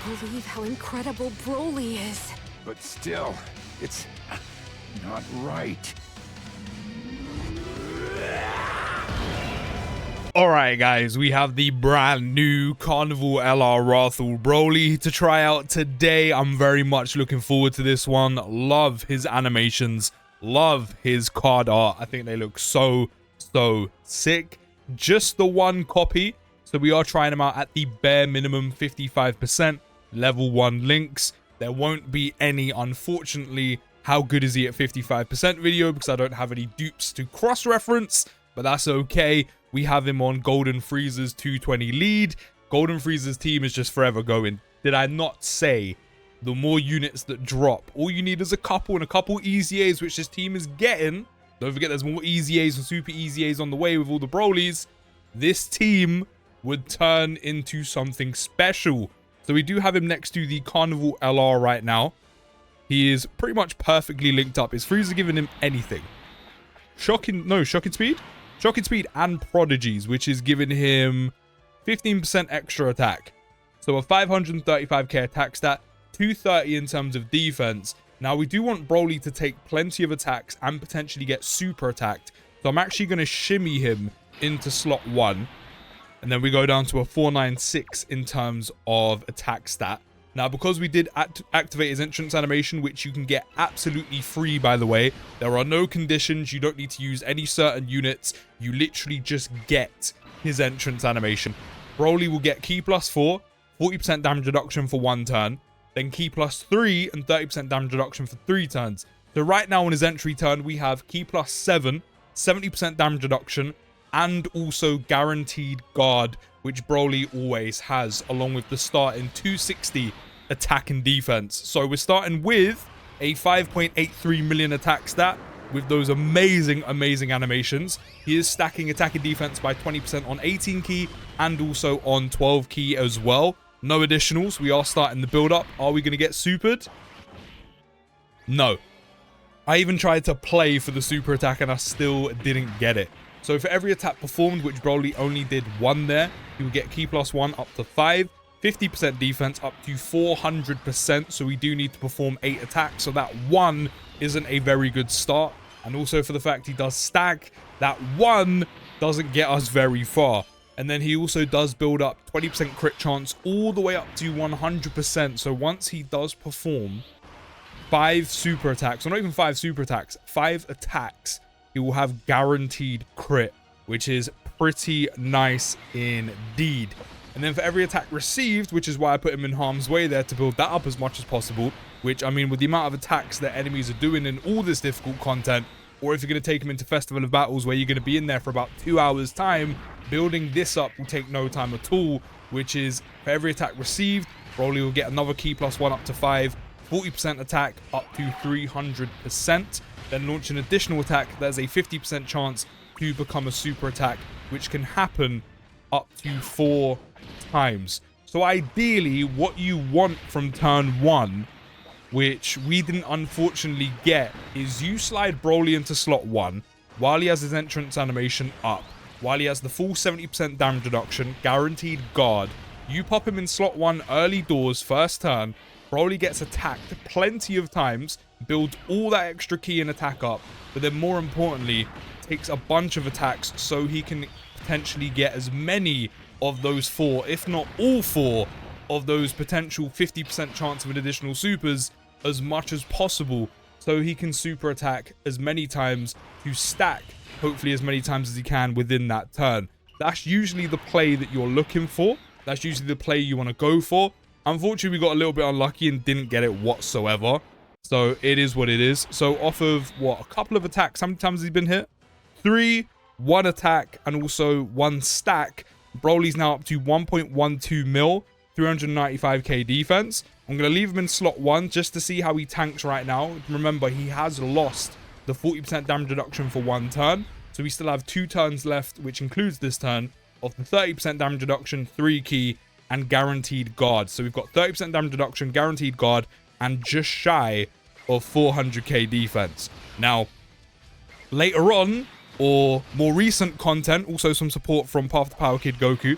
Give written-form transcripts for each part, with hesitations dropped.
believe how incredible Broly is. But still, it's not right. Alright guys, we have the brand new Carnival LR Wrathful Broly to try out today. I'm very much looking forward to this one. Love his animations. Love his card art. I think they look so sick. Just the one copy. So we are trying them out at the bare minimum 55%. Level 1 links. There won't be any, unfortunately, how good is he at 55% video because I don't have any dupes to cross-reference. But that's okay. We have him on Golden Frieza's 220 lead. Golden Frieza's team is just forever going. Did I not say the more units that drop, all you need is a couple and a couple easy A's, which this team is getting. Don't forget there's more easy A's and super easy A's on the way with all the Brolys. This team would turn into something special. So we do have him next to the Carnival LR right now. He is pretty much perfectly linked up. Is Frieza giving him anything? Shocking speed? Shocking speed and prodigies, which is giving him 15% extra attack. So a 535k attack stat, 230 in terms of defense. Now we do want Broly to take plenty of attacks and potentially get super attacked. So I'm actually going to shimmy him into slot 1. And then we go down to a 496 in terms of attack stat. Now, because we did activate his entrance animation, which you can get absolutely free, by the way, there are no conditions. You don't need to use any certain units. You literally just get his entrance animation. Broly will get Ki plus 4, 40% damage reduction for 1 turn, then Ki plus 3 and 30% damage reduction for 3 turns. So right now on his entry turn, we have Ki plus 7, 70% damage reduction, and also guaranteed guard, which Broly always has, along with the starting 260 attack and defense. So we're starting with a 5.83 million attack stat with those amazing animations. He is stacking attack and defense by 20% on 18 key and also on 12 key as well. No additionals. We are starting the build up. Are we going to get supered? No. I even tried to play for the super attack and I still didn't get it. So for every attack performed, which Broly only did 1 there, he will get Ki plus 1 up to 5, 50% defense up to 400%. So we do need to perform 8 attacks. So that 1 isn't a very good start. And also for the fact he does stack, that 1 doesn't get us very far. And then he also does build up 20% crit chance all the way up to 100%. So once he does perform 5 super attacks, or not even 5 super attacks, 5 attacks, he will have guaranteed crit, which is pretty nice indeed. And then for every attack received, which is why I put him in harm's way there to build that up as much as possible, which, I mean, with the amount of attacks that enemies are doing in all this difficult content, or if you're going to take him into Festival of Battles where you're going to be in there for about 2 hours time, building this up will take no time at all, which is for every attack received, Broly will get another Ki plus 1 up to 5, 40% attack up to 300%. Then launch an additional attack, there's a 50% chance to become a super attack, which can happen up to 4 times. So ideally, what you want from turn 1, which we didn't unfortunately get, is you slide Broly into slot 1 while he has his entrance animation up, while he has the full 70% damage reduction, guaranteed guard. You pop him in slot 1 early doors, first turn. Broly gets attacked plenty of times, builds all that extra key and attack up, but then more importantly, takes a bunch of attacks so he can potentially get as many of those 4, if not all 4, of those potential 50% chance of an additional supers as much as possible, so he can super attack as many times to stack, hopefully as many times as he can within that turn. That's usually the play that you're looking for. That's usually the play you want to go for. Unfortunately, we got a little bit unlucky and didn't get it whatsoever. So it is what it is. So off of, what, a couple of attacks, how many times has he been hit? 3, 1 attack, and also 1 stack. Broly's now up to 1.12 mil, 395k defense. I'm going to leave him in slot 1 just to see how he tanks right now. Remember, he has lost the 40% damage reduction for 1 turn. So we still have 2 turns left, which includes this turn, of the 30% damage reduction, 3 key, and guaranteed guard. So we've got 30% damage reduction, guaranteed guard, and just shy of 400k defense. Now, later on, or more recent content, also some support from Path to Power Kid Goku,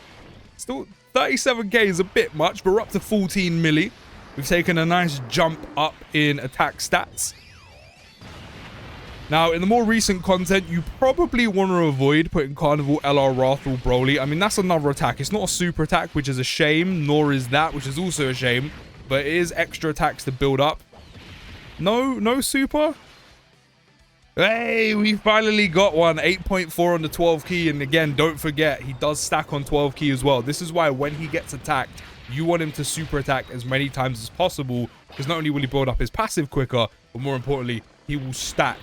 still 37k is a bit much, but we're up to 14 milli. We've taken a nice jump up in attack stats. Now, in the more recent content, you probably want to avoid putting Carnival LR Wrathful Broly. I mean, that's another attack. It's not a super attack, which is a shame, nor is that, which is also a shame. But it is extra attacks to build up. No super? Hey, we finally got one. 8.4 on the 12 key. And again, don't forget, he does stack on 12 key as well. This is why when he gets attacked, you want him to super attack as many times as possible. Because not only will he build up his passive quicker, but more importantly, he will stack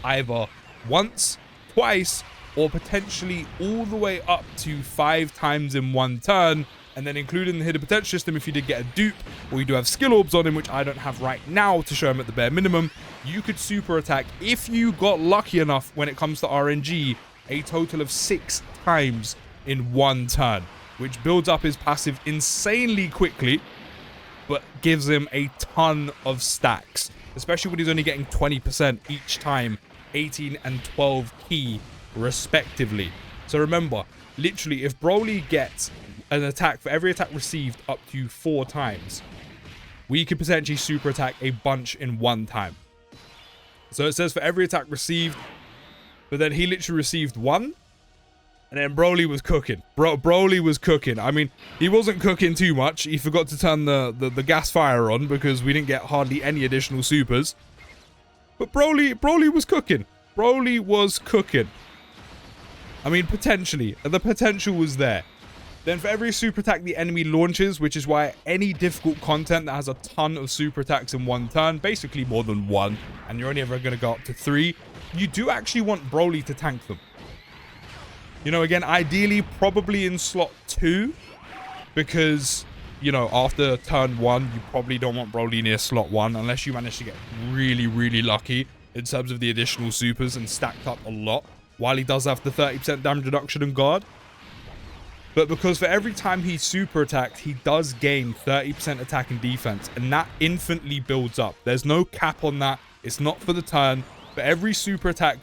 either once, twice, or potentially all the way up to 5 times in one turn. And then including the hidden potential system, if you did get a dupe, or you do have skill orbs on him, which I don't have right now to show him at the bare minimum, you could super attack, if you got lucky enough when it comes to RNG, a total of 6 times in one turn, which builds up his passive insanely quickly, but gives him a ton of stacks, especially when he's only getting 20% each time, 18 and 12 key respectively. So remember, literally, if Broly gets an attack for every attack received up to 4 times, we could potentially super attack a bunch in one time. So it says for every attack received, but then he literally received 1, and then Broly was cooking. Broly was cooking. I mean, he wasn't cooking too much. He forgot to turn the gas fire on because we didn't get hardly any additional supers. But Broly was cooking. Broly was cooking. I mean, potentially. The potential was there. Then for every super attack the enemy launches, which is why any difficult content that has a ton of super attacks in one turn, basically more than 1, and you're only ever going to go up to 3, you do actually want Broly to tank them. You know, again, ideally, probably in slot 2, because, you know, after turn 1, you probably don't want Broly near slot 1, unless you manage to get really, really lucky in terms of the additional supers and stacked up a lot, while he does have the 30% damage reduction and guard. But because for every time he's super attacked, he does gain 30% attack and defense, and that infinitely builds up. There's no cap on that. It's not for the turn. For every super attack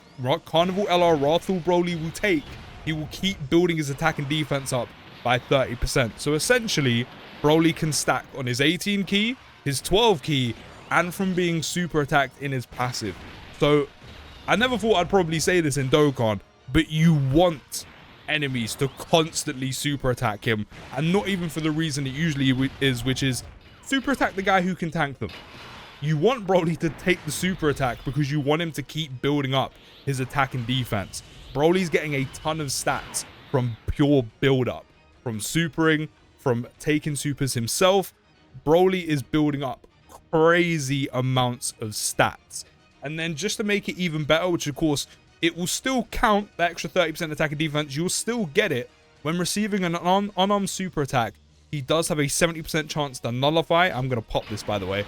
Carnival LR Wrathful Broly will take, he will keep building his attack and defense up by 30%. So essentially, Broly can stack on his 18 key, his 12 key, and from being super attacked in his passive. So I never thought I'd probably say this in Dokkan, but you want enemies to constantly super attack him, and not even for the reason it usually is, which is super attack the guy who can tank them. You want Broly to take the super attack because you want him to keep building up his attack and defense. Broly's getting a ton of stats from pure build up, from supering, from taking supers himself. Broly is building up crazy amounts of stats. And then just to make it even better, which of course it will still count, the extra 30% attack and defense, you'll still get it when receiving an unarmed super attack. He does have a 70% chance to nullify. I'm going to pop this, by the way.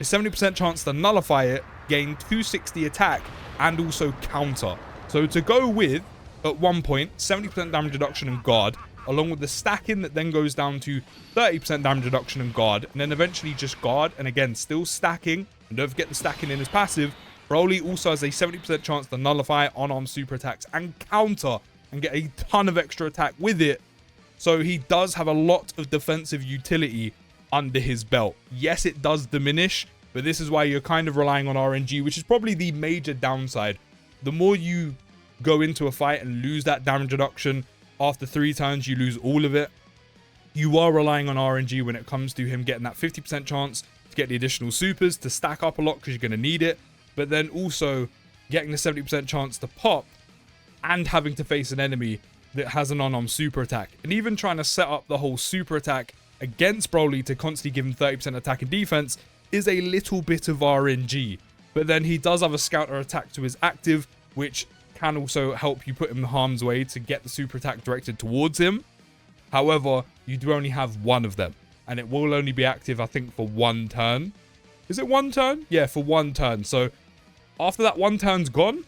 A 70% chance to nullify it, gain 260 attack, and also counter. So to go with, at one point, 70% damage reduction and guard, along with the stacking that then goes down to 30% damage reduction and guard, and then eventually just guard, and again, still stacking, and don't forget the stacking in his passive. Broly also has a 70% chance to nullify unarmed super attacks and counter and get a ton of extra attack with it. So he does have a lot of defensive utility under his belt. Yes, it does diminish, but this is why you're kind of relying on RNG, which is probably the major downside. The more you go into a fight and lose that damage reduction, after 3 turns you lose all of it. You are relying on RNG when it comes to him getting that 50% chance to get the additional supers, to stack up a lot because you're going to need it. But then also getting the 70% chance to pop and having to face an enemy that has an unarmed super attack. And even trying to set up the whole super attack against Broly to constantly give him 30% attack and defense is a little bit of RNG. But then he does have a scouter attack to his active, which can also help you put him in harm's way to get the super attack directed towards him. However, you do only have 1 of them, and it will only be active, I think, for 1 turn. Is it 1 turn? Yeah, for 1 turn. So after that 1 turn's gone,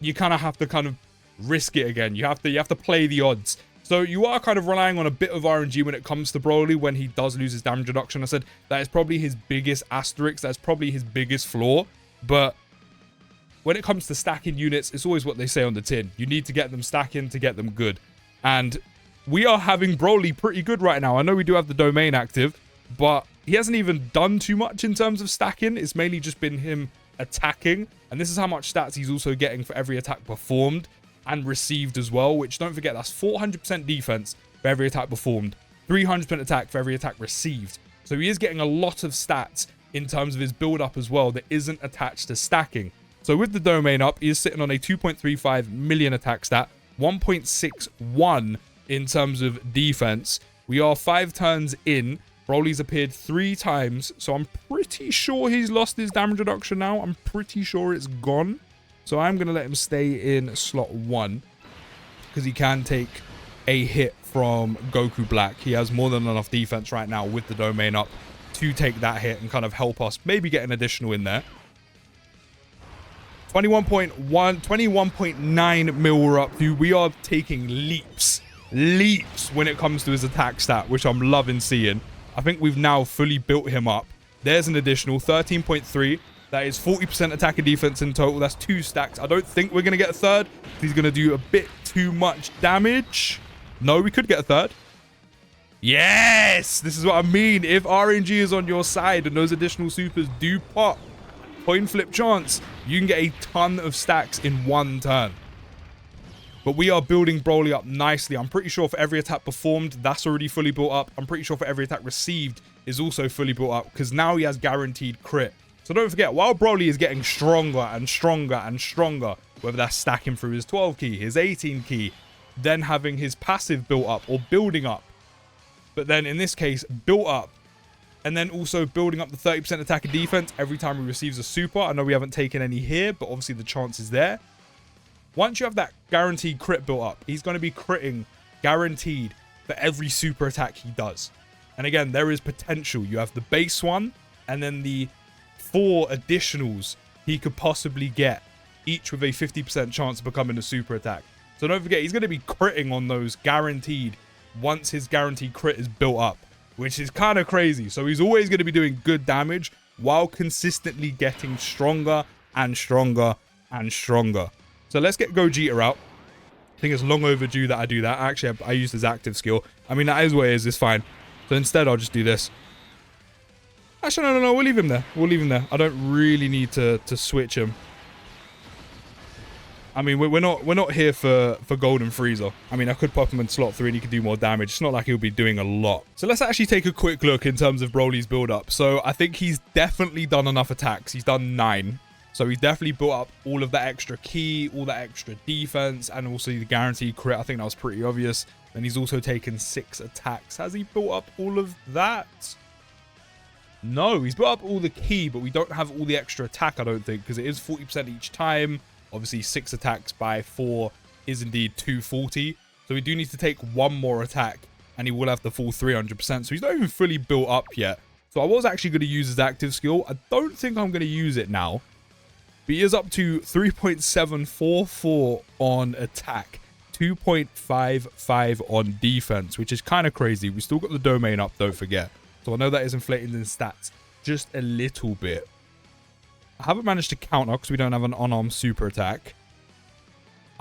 you kind of have to risk it again. You have to play the odds. So you are kind of relying on a bit of RNG when it comes to Broly when he does lose his damage reduction. I said that is probably his biggest asterisk. That's probably his biggest flaw. But when it comes to stacking units, it's always what they say on the tin. You need to get them stacking to get them good. And we are having Broly pretty good right now. I know we do have the domain active, but he hasn't even done too much in terms of stacking. It's mainly just been him attacking. And this is how much stats he's also getting for every attack performed and received as well, which don't forget, that's 400% defense for every attack performed, 300% attack for every attack received. So he is getting a lot of stats in terms of his build up as well that isn't attached to stacking. So with the domain up, he is sitting on a 2.35 million attack stat, 1.61 in terms of defense. We are 5 turns in. Broly's appeared 3 times, so I'm pretty sure he's lost his damage reduction now. I'm pretty sure it's gone. So I'm going to let him stay in slot 1 because he can take a hit from Goku Black. He has more than enough defense right now with the domain up to take that hit and kind of help us maybe get an additional in there. 21.9 mil we're up to. We are taking leaps when it comes to his attack stat, which I'm loving seeing. I think we've now fully built him up. There's an additional 13.3. That is 40% attack and defense in total. That's 2 stacks. I don't think we're going to get a third. He's going to do a bit too much damage. No, we could get a third. Yes! This is what I mean. If RNG is on your side and those additional supers do pop, coin flip chance, you can get a ton of stacks in 1 turn. But we are building Broly up nicely. I'm pretty sure for every attack performed, that's already fully built up. I'm pretty sure for every attack received is also fully built up because now he has guaranteed crit. So don't forget, while Broly is getting stronger and stronger and stronger, whether that's stacking through his 12 key, his 18 key, then having his passive built up or building up. But then in this case, built up. And then also building up the 30% attack and defense every time he receives a super. I know we haven't taken any here, but obviously the chance is there. Once you have that guaranteed crit built up, he's going to be critting guaranteed for every super attack he does. And again, there is potential. You have the base one and then the 4 additionals he could possibly get, each with a 50% chance of becoming a super attack. So don't forget, he's going to be critting on those guaranteed once his guaranteed crit is built up, which is kind of crazy. So he's always going to be doing good damage while consistently getting stronger and stronger and stronger. So let's get Gogeta out. I think it's long overdue that I do that. Actually, I used his active skill. I mean, that is what it is. It's fine. So instead, I'll just do this. Actually, no. We'll leave him there. We'll leave him there. I don't really need to switch him. I mean, we're not here for Golden Frieza. I mean, I could pop him in slot 3 and he could do more damage. It's not like he'll be doing a lot. So let's actually take a quick look in terms of Broly's build-up. So I think he's definitely done enough attacks. He's done 9. So he's definitely built up all of that extra key, all that extra defense, and also the guaranteed crit. I think that was pretty obvious. And he's also taken 6 attacks. Has he built up all of that? No, he's built up all the key, but we don't have all the extra attack, I don't think, because it is 40% each time. Obviously, 6 attacks by 4 is indeed 240. So we do need to take 1 more attack, and he will have the full 300%. So he's not even fully built up yet. So I was actually going to use his active skill. I don't think I'm going to use it now. But he is up to 3.744 on attack, 2.55 on defense, which is kind of crazy. We still got the domain up, don't forget. So I know that is inflating his stats just a little bit. I haven't managed to counter because we don't have an unarmed super attack.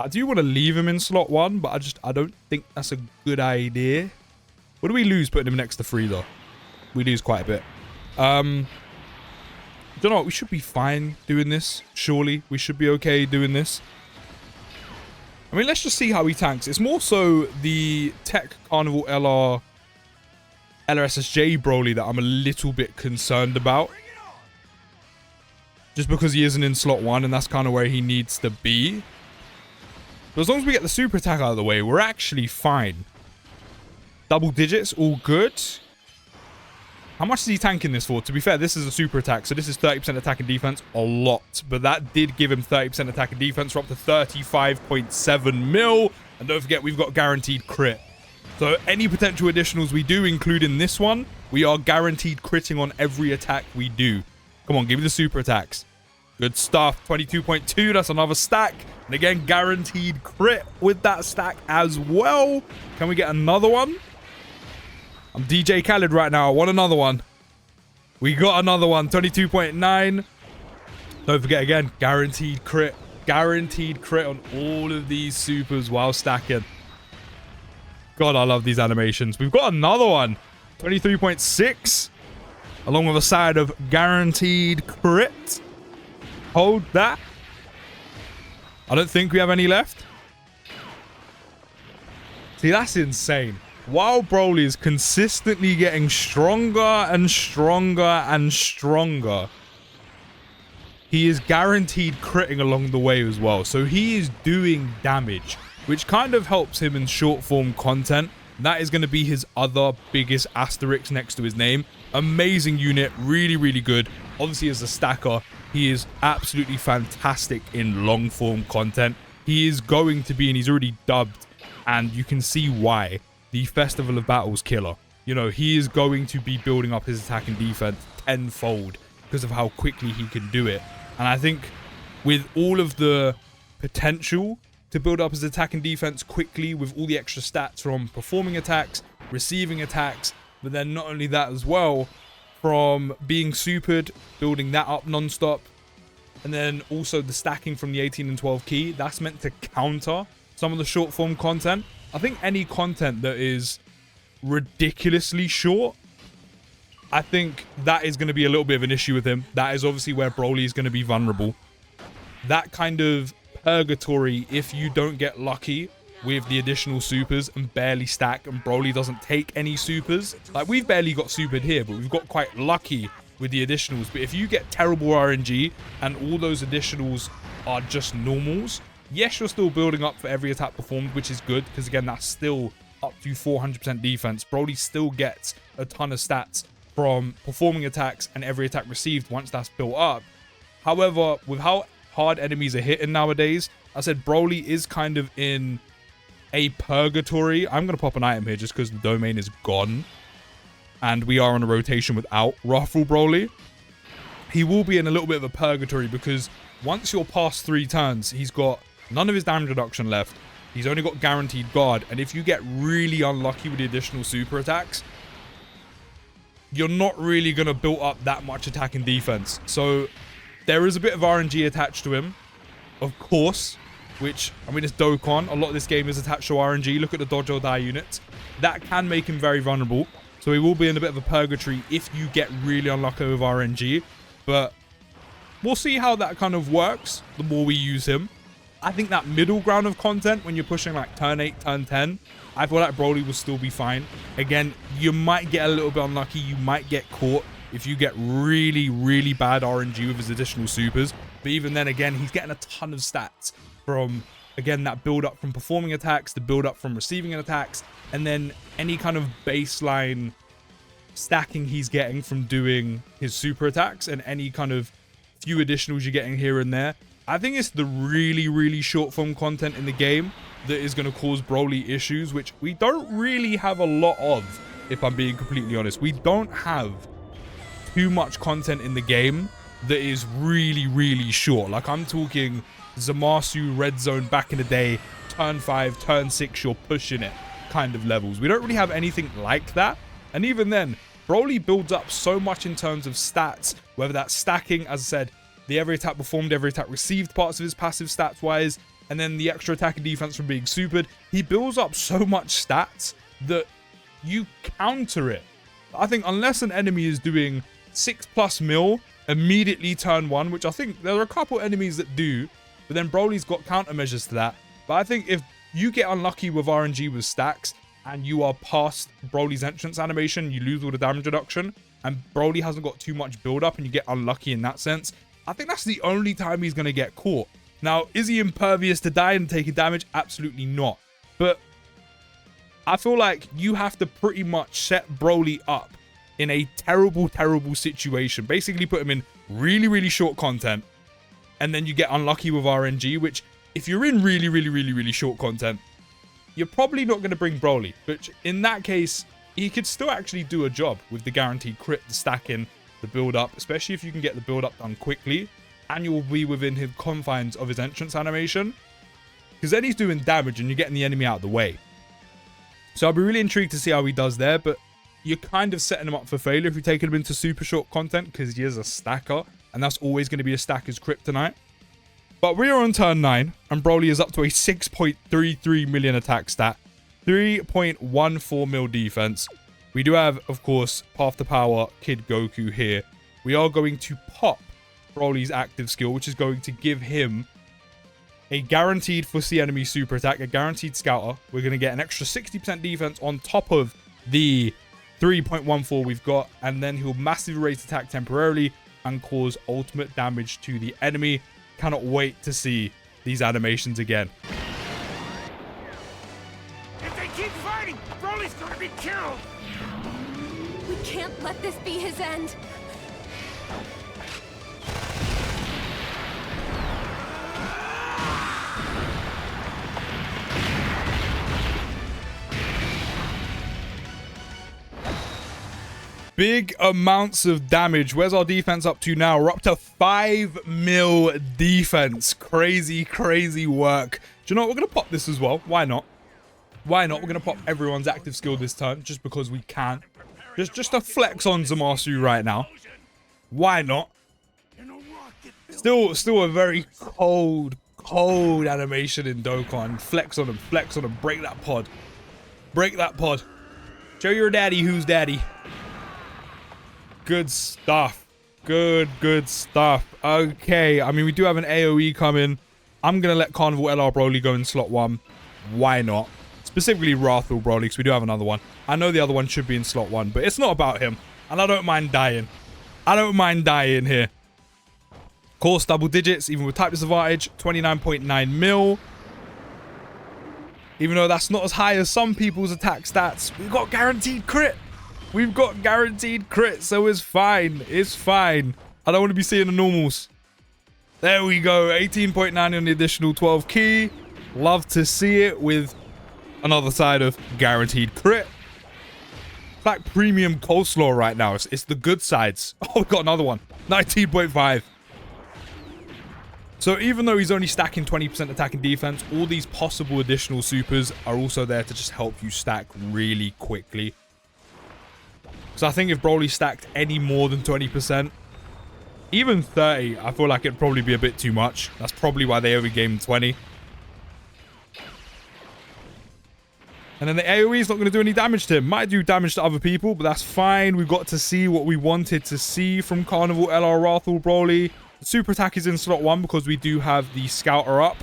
I do want to leave him in slot 1, but I don't think that's a good idea. What do we lose putting him next to Frieza? We lose quite a bit. Don't know what, we should be fine doing this. Surely we should be okay doing this. I mean, let's just see how he tanks. It's more so the Tech Carnival LR LRSSJ Broly that I'm a little bit concerned about. Just because he isn't in slot 1 and that's kind of where he needs to be. But as long as we get the super attack out of the way, we're actually fine. Double digits, all good. How much is he tanking this for? To be fair, this is a super attack, so this is 30% attack and defense, a lot. But that did give him 30% attack and defense. We're up to 35.7 mil. And don't forget, we've got guaranteed crit. So any potential additionals we do include in this one, we are guaranteed critting on every attack we do. Come on, give me the super attacks. Good stuff. 22.2, that's another stack. And again, guaranteed crit with that stack as well. Can we get another one? I'm DJ Khaled right now. I want another one. We got another one. 22.9. Don't forget again, guaranteed crit. Guaranteed crit on all of these supers while stacking. God, I love these animations. We've got another one. 23.6. Along with a side of guaranteed crit. Hold that. I don't think we have any left. See, that's insane. While Broly is consistently getting stronger and stronger and stronger, he is guaranteed critting along the way as well. So he is doing damage, which kind of helps him in short form content. That is going to be his other biggest asterisk next to his name. Amazing unit, really, really good. Obviously, as a stacker, he is absolutely fantastic in long form content. He is going to be, and he's already dubbed, and you can see why, the Festival of Battles killer. You know, he is going to be building up his attack and defense tenfold because of how quickly he can do it. And I think with all of the potential to build up his attack and defense quickly, with all the extra stats from performing attacks, receiving attacks, but then not only that as well, from being supered, building that up non-stop, and then also the stacking from the 18 and 12 key, that's meant to counter some of the short form content. I think any content that is ridiculously short, I think that is going to be a little bit of an issue with him. That is obviously where Broly is going to be vulnerable. That kind of purgatory, if you don't get lucky with the additional supers and barely stack, and Broly doesn't take any supers. Like, we've barely got supered here, but we've got quite lucky with the additionals. But if you get terrible RNG and all those additionals are just normals, yes, you're still building up for every attack performed, which is good, because again, that's still up to 400% defense. Broly still gets a ton of stats from performing attacks and every attack received once that's built up. However, with how hard enemies are hitting nowadays, I said Broly is kind of in a purgatory. I'm going to pop an item here just because the domain is gone and we are on a rotation without Wrathful Broly. He will be in a little bit of a purgatory because once you're past 3 turns, he's got none of his damage reduction left. He's only got guaranteed guard, and if you get really unlucky with the additional super attacks, you're not really going to build up that much attack and defense. So there is a bit of RNG attached to him, of course, which, I mean, it's Dokkan. A lot of this game is attached to RNG. Look at the dodge or die units. That can make him very vulnerable. So he will be in a bit of a purgatory if you get really unlucky with RNG. But we'll see how that kind of works the more we use him. I think that middle ground of content, when you're pushing like turn 8, turn 10, I feel like Broly will still be fine. Again, you might get a little bit unlucky. You might get caught if you get really, really bad RNG with his additional supers. But even then, again, he's getting a ton of stats from, again, that build up from performing attacks, the build up from receiving attacks, and then any kind of baseline stacking he's getting from doing his super attacks and any kind of few additionals you're getting here and there. I think it's the really, really short form content in the game that is going to cause Broly issues, which we don't really have a lot of, if I'm being completely honest. We don't have too much content in the game that is really, really short. Like, I'm talking Zamasu Red Zone back in the day, turn 5, turn 6, you're pushing it kind of levels. We don't really have anything like that. And even then, Broly builds up so much in terms of stats, whether that's stacking, as I said, the every attack performed, every attack received parts of his passive stats wise, and then the extra attack and defense from being supered. He builds up so much stats that you counter it. I think unless an enemy is doing 6+ mil immediately turn 1, which I think there are a couple enemies that do, but then Broly's got countermeasures to that. But I think if you get unlucky with RNG with stacks and you are past Broly's entrance animation, you lose all the damage reduction, and Broly hasn't got too much build up and you get unlucky in that sense, I think that's the only time he's going to get caught. Now, is he impervious to die and taking damage? Absolutely not. But I feel like you have to pretty much set Broly up in a terrible, terrible situation. Basically put him in really, really short content, and then you get unlucky with RNG, which if you're in really, really, really, really short content, you're probably not going to bring Broly. Which in that case, he could still actually do a job with the guaranteed crit, the stacking, the build up, especially if you can get the build up done quickly and you'll be within his confines of his entrance animation, because then he's doing damage and you're getting the enemy out of the way. So I'll be really intrigued to see how he does there, but you're kind of setting him up for failure if you're taking him into super short content, because he is a stacker and that's always going to be a stacker's kryptonite. But we are on turn 9 and Broly is up to a 6.33 million attack stat. 3.14 mil defense. We do have, of course, Path to Power Kid Goku here. We are going to pop Broly's active skill, which is going to give him a guaranteed foresee enemy super attack, a guaranteed scouter. We're going to get an extra 60% defense on top of the 3.14 we've got, and then he'll massively raise attack temporarily and cause ultimate damage to the enemy. Cannot wait to see these animations again. If they keep fighting, Broly's gonna be killed! We can't let this be his end. Big amounts of damage. Where's our defense up to now? We're up to 5 mil defense. Crazy, crazy work. Do you know what? We're going to pop this as well. Why not? Why not? We're going to pop everyone's active skill this time just because we can. Just a flex on Zamasu right now. Why not? Still a very cold animation in Dokkan. Flex on him, break that pod. Break that pod. Show your daddy who's daddy. Good stuff. Good stuff. Okay, I mean, we do have an AoE coming. I'm going to let Carnival LR Broly go in slot 1. Why not? Specifically Wrathful Broly, because we do have another one. I know the other one should be in slot 1, but it's not about him. And I don't mind dying. I don't mind dying here. Of course, double digits, even with type disadvantage, 29.9 mil. Even though that's not as high as some people's attack stats, we've got guaranteed crit. We've got guaranteed crit, so it's fine. It's fine. I don't want to be seeing the normals. There we go. 18.9 on the additional 12 key. Love to see it with another side of guaranteed crit. It's like premium coleslaw right now. It's the good sides. Oh, we've got another one. 19.5. So even though he's only stacking 20% attack and defense, all these possible additional supers are also there to just help you stack really quickly. So I think if Broly stacked any more than 20%, even 30, I feel like it'd probably be a bit too much. That's probably why they overgamed 20. And then the AoE is not going to do any damage to him. Might do damage to other people, but that's fine. We got to see what we wanted to see from Carnival LR Wrathful Broly. The super attack is in slot 1 because we do have the scouter up.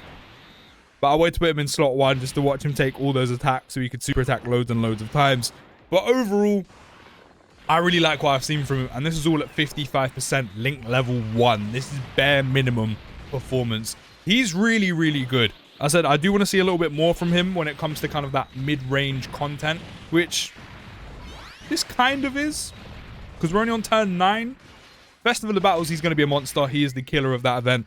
But I wait to put him in slot 1 just to watch him take all those attacks so he could super attack loads and loads of times. But overall, I really like what I've seen from him, and this is all at 55% Link level 1. This is bare minimum performance. He's really, really good. I said I do want to see a little bit more from him when it comes to kind of that mid-range content, which this kind of is, because we're only on turn 9. Festival of Battles, he's going to be a monster. He is the killer of that event.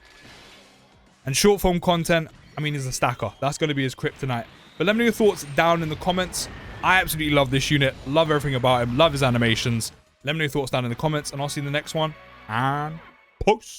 And short form content, I mean, he's a stacker. That's going to be his kryptonite. But let me know your thoughts down in the comments. I absolutely love this unit. Love everything about him. Love his animations. Let me know your thoughts down in the comments. And I'll see you in the next one. And peace.